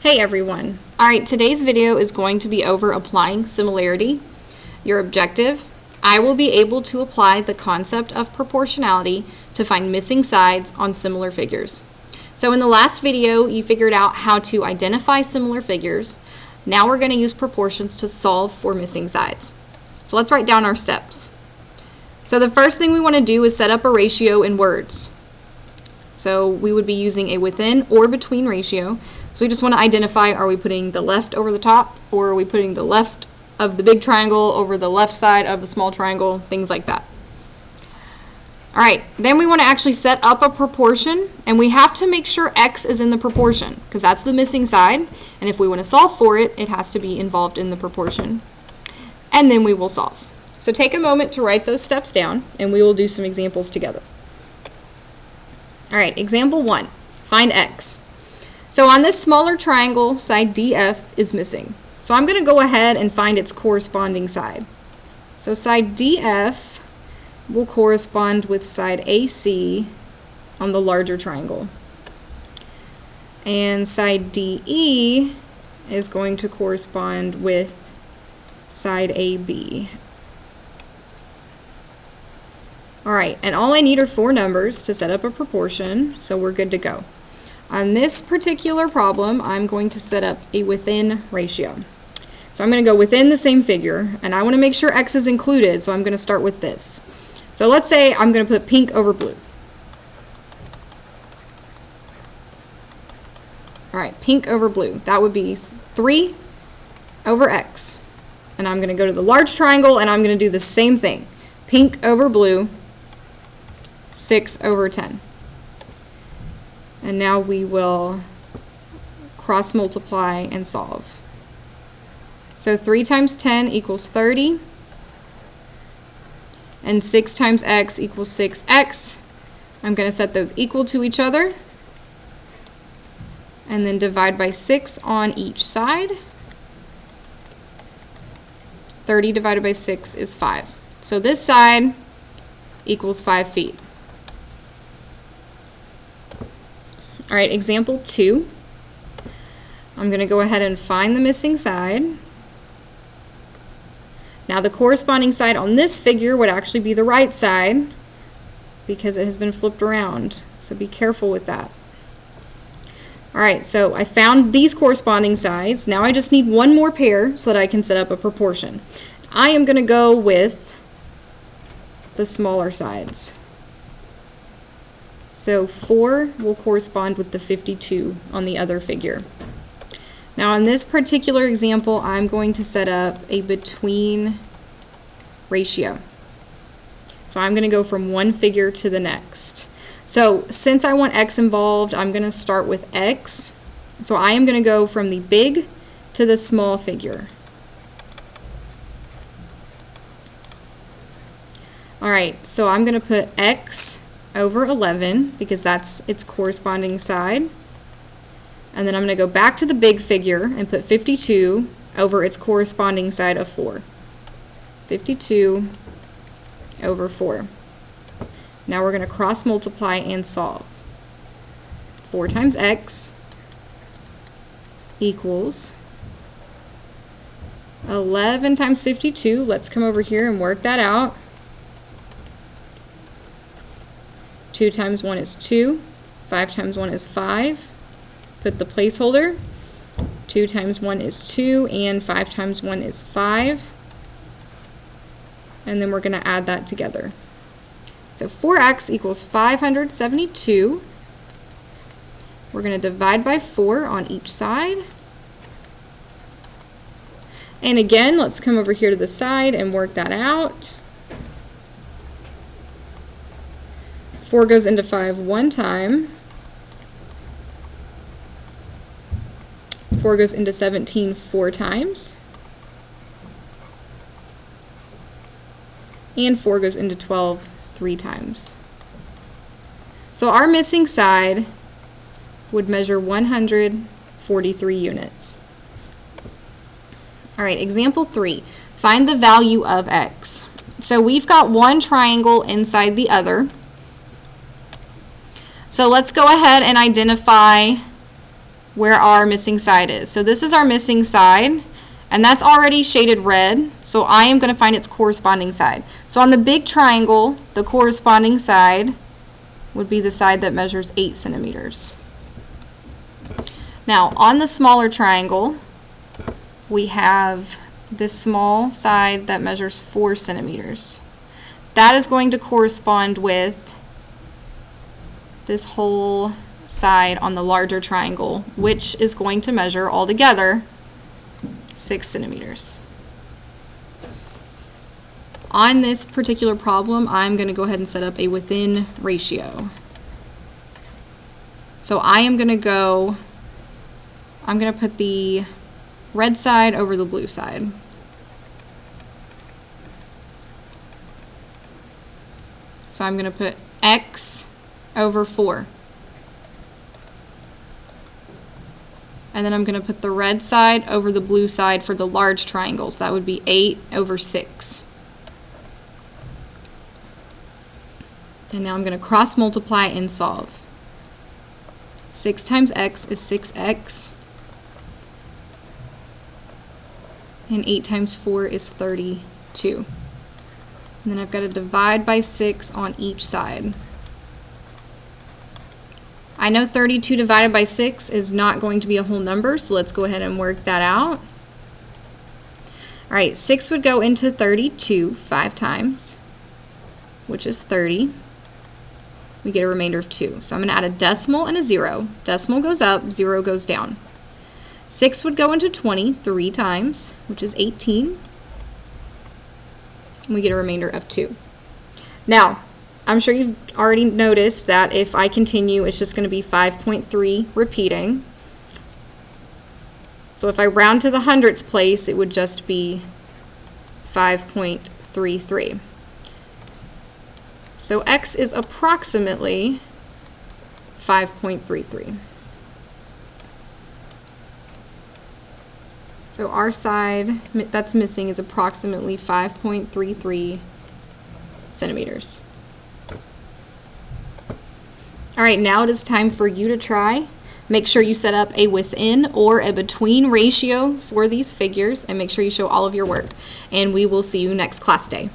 Hey everyone. Alright, today's video is going to be over applying similarity. Your objective: I will be able to apply the concept of proportionality to find missing sides on similar figures. So in the last video, you figured out how to identify similar figures. Now we're going to use proportions to solve for missing sides. So let's write down our steps. So the first thing we want to do is set up a ratio in words. So we would be using a within or between ratio. So we just want to identify, are we putting the left over the top, or are we putting the left of the big triangle over the left side of the small triangle, things like that. Alright, then we want to actually set up a proportion, and we have to make sure x is in the proportion, because that's the missing side, and if we want to solve for it, it has to be involved in the proportion. And then we will solve. So take a moment to write those steps down, and we will do some examples together. Alright, example 1, find x. So on this smaller triangle, side DF is missing. So I'm going to go ahead and find its corresponding side. So side DF will correspond with side AC on the larger triangle. And side DE is going to correspond with side AB. Alright, and all I need are 4 numbers to set up a proportion, so we're good to go. On this particular problem, I'm going to set up a within ratio. So I'm going to go within the same figure, and I want to make sure x is included, so I'm going to start with this. So let's say I'm going to put pink over blue. Alright, pink over blue. That would be 3 over x. And I'm going to go to the large triangle, and I'm going to do the same thing. Pink over blue, 6 over 10. And now we will cross multiply and solve. So 3 times 10 equals 30. And 6 times x equals 6x. I'm going to set those equal to each other. And then divide by 6 on each side. 30 divided by 6 is 5. So this side equals 5 feet. Alright, example 2. I'm going to go ahead and find the missing side. Now the corresponding side on this figure would actually be the right side because it has been flipped around. So be careful with that. Alright, so I found these corresponding sides. Now I just need one more pair so that I can set up a proportion. I am going to go with the smaller sides. So 4 will correspond with the 52 on the other figure. Now in this particular example, I'm going to set up a between ratio. So I'm going to go from one figure to the next. So since I want x involved, I'm going to start with x. So I am going to go from the big to the small figure. Alright, so I'm going to put x over 11 because that's its corresponding side. And then I'm going to go back to the big figure and put 52 over its corresponding side of 4. 52 over 4. Now we're going to cross multiply and solve. 4 times x equals 11 times 52. Let's come over here and work that out. 2 times 1 is 2. 5 times 1 is 5. Put the placeholder. 2 times 1 is 2, and 5 times 1 is 5. And then we're going to add that together. So 4x equals 572. We're going to divide by 4 on each side. And again, let's come over here to the side and work that out. 4 goes into 5 one time. 4 goes into 17 4 times. And 4 goes into 12 3 times. So our missing side would measure 143 units. Alright, example 3. Find the value of x. So we've got one triangle inside the other. So let's go ahead and identify where our missing side is. So this is our missing side, and that's already shaded red, so I am going to find its corresponding side. So on the big triangle, the corresponding side would be the side that measures 8 centimeters. Now, on the smaller triangle, we have this small side that measures 4 centimeters. That is going to correspond with this whole side on the larger triangle, which is going to measure altogether 6 centimeters. On this particular problem, I'm going to go ahead and set up a within ratio. So I'm going to put the red side over the blue side. So I'm going to put x over 4. And then I'm going to put the red side over the blue side for the large triangles. That would be 8 over 6. And now I'm going to cross multiply and solve. 6 times x is 6x. And 8 times 4 is 32. And then I've got to divide by 6 on each side. I know 32 divided by 6 is not going to be a whole number, so let's go ahead and work that out. Alright, 6 would go into 32 5 times, which is 30. We get a remainder of 2. So I'm going to add a decimal and a 0. Decimal goes up, 0 goes down. 6 would go into 20 3 times, which is 18. And we get a remainder of 2. Now, I'm sure you've already noticed that if I continue, it's just going to be 5.3 repeating. So if I round to the hundredths place, it would just be 5.33. So x is approximately 5.33. So our side that's missing is approximately 5.33 centimeters. Alright, now it is time for you to try. Make sure you set up a within or a between ratio for these figures, and make sure you show all of your work. And we will see you next class day.